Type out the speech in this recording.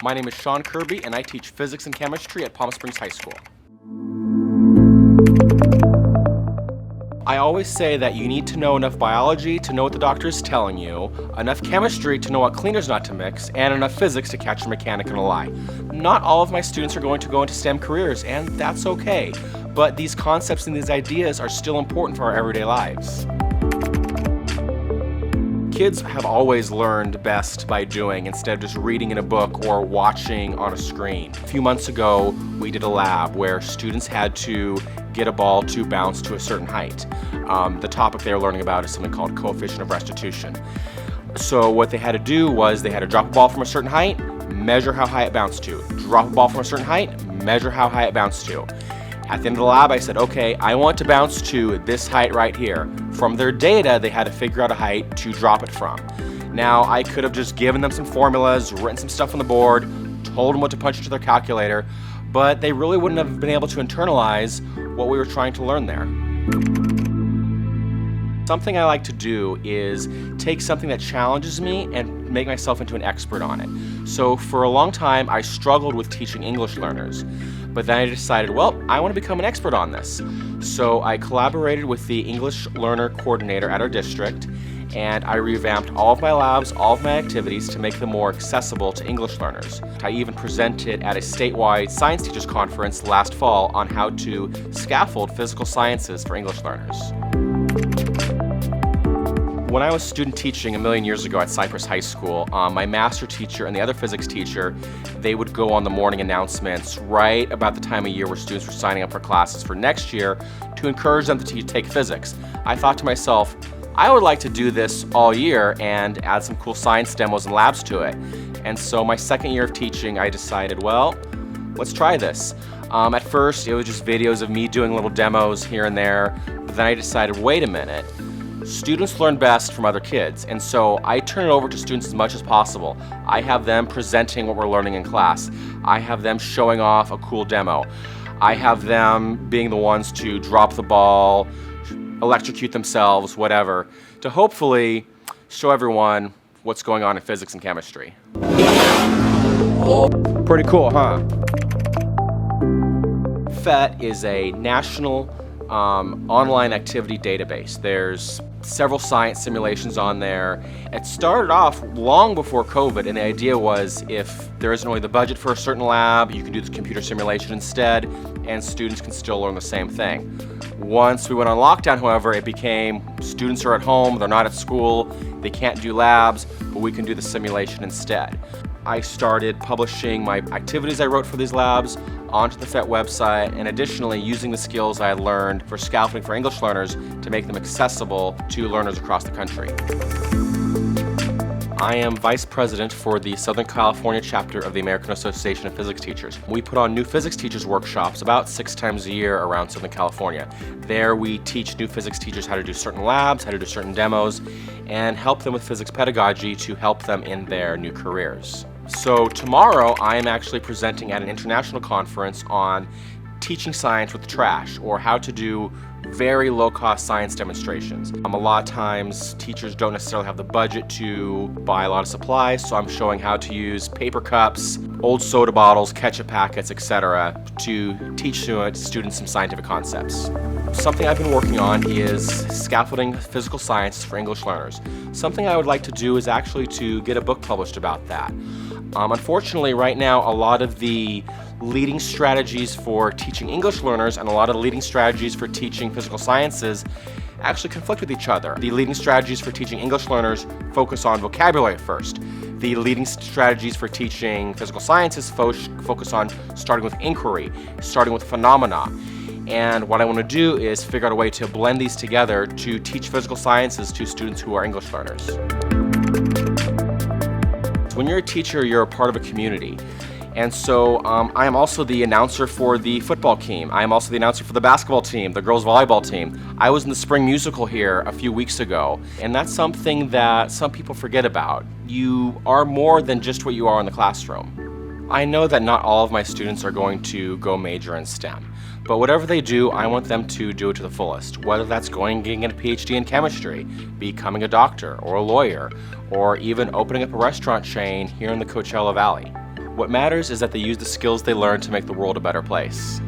My name is Shawn Kirby, and I teach physics and chemistry at Palm Springs High School. I always say that you need to know enough biology to know what the doctor is telling you, enough chemistry to know what cleaners not to mix, and enough physics to catch a mechanic in a lie. Not all of my students are going to go into STEM careers, and that's okay. But these concepts and these ideas are still important for our everyday lives. Kids have always learned best by doing instead of just reading in a book or watching on a screen. A few months ago, we did a lab where students had to get a ball to bounce to a certain height. The topic they were learning about is something called coefficient of restitution. So what they had to do was they had to drop a ball from a certain height, measure how high it bounced to. Drop a ball from a certain height, measure how high it bounced to. At the end of the lab, I said, okay, I want to bounce to this height right here. From their data, they had to figure out a height to drop it from. Now, I could have just given them some formulas, written some stuff on the board, told them what to punch into their calculator, but they really wouldn't have been able to internalize what we were trying to learn there. Something I like to do is take something that challenges me and make myself into an expert on it. So for a long time, I struggled with teaching English learners. But then I decided, well, I want to become an expert on this. So I collaborated with the English learner coordinator at our district, and I revamped all of my labs, all of my activities to make them more accessible to English learners. I even presented at a statewide science teachers conference last fall on how to scaffold physical sciences for English learners. When I was student teaching a million years ago at Cypress High School, my master teacher and the other physics teacher, they would go on the morning announcements right about the time of year where students were signing up for classes for next year to encourage them to take physics. I thought to myself, I would like to do this all year and add some cool science demos and labs to it. And so my second year of teaching, I decided, well, let's try this. At first, it was just videos of me doing little demos here and there, but then I decided, wait a minute. Students learn best from other kids, and so I turn it over to students as much as possible. I have them presenting what we're learning in class. I have them showing off a cool demo. I have them being the ones to drop the ball, electrocute themselves, whatever, to hopefully show everyone what's going on in physics and chemistry. Pretty cool, huh? PhET is a national online activity database. There's several science simulations on there. It started off long before COVID, and the idea was if there isn't really the budget for a certain lab, you can do the computer simulation instead, and students can still learn the same thing. Once we went on lockdown, however, it became students are at home, they're not at school, they can't do labs, but we can do the simulation instead. I started publishing my activities I wrote for these labs onto the PhET website, and additionally using the skills I had learned for scaffolding for English learners to make them accessible to learners across the country. I am Vice President for the Southern California chapter of the American Association of Physics Teachers. We put on new physics teachers workshops about 6 times a year around Southern California. There we teach new physics teachers how to do certain labs, how to do certain demos, and help them with physics pedagogy to help them in their new careers. So tomorrow I am actually presenting at an international conference on teaching science with trash, or how to do very low-cost science demonstrations. A lot of times teachers don't necessarily have the budget to buy a lot of supplies, so I'm showing how to use paper cups, old soda bottles, ketchup packets, etc. to teach students some scientific concepts. Something I've been working on is scaffolding physical sciences for English learners. Something I would like to do is actually to get a book published about that. Unfortunately, right now, a lot of the leading strategies for teaching English learners and a lot of the leading strategies for teaching physical sciences actually conflict with each other. The leading strategies for teaching English learners focus on vocabulary first. The leading strategies for teaching physical sciences focus on starting with inquiry, starting with phenomena. And what I want to do is figure out a way to blend these together to teach physical sciences to students who are English learners. When you're a teacher, you're a part of a community. And so I am also the announcer for the football team. I am also the announcer for the basketball team, the girls volleyball team. I was in the spring musical here a few weeks ago, and that's something that some people forget about. You are more than just what you are in the classroom. I know that not all of my students are going to go major in STEM, but whatever they do, I want them to do it to the fullest, whether that's going and getting a PhD in chemistry, becoming a doctor or a lawyer, or even opening up a restaurant chain here in the Coachella Valley. What matters is that they use the skills they learn to make the world a better place.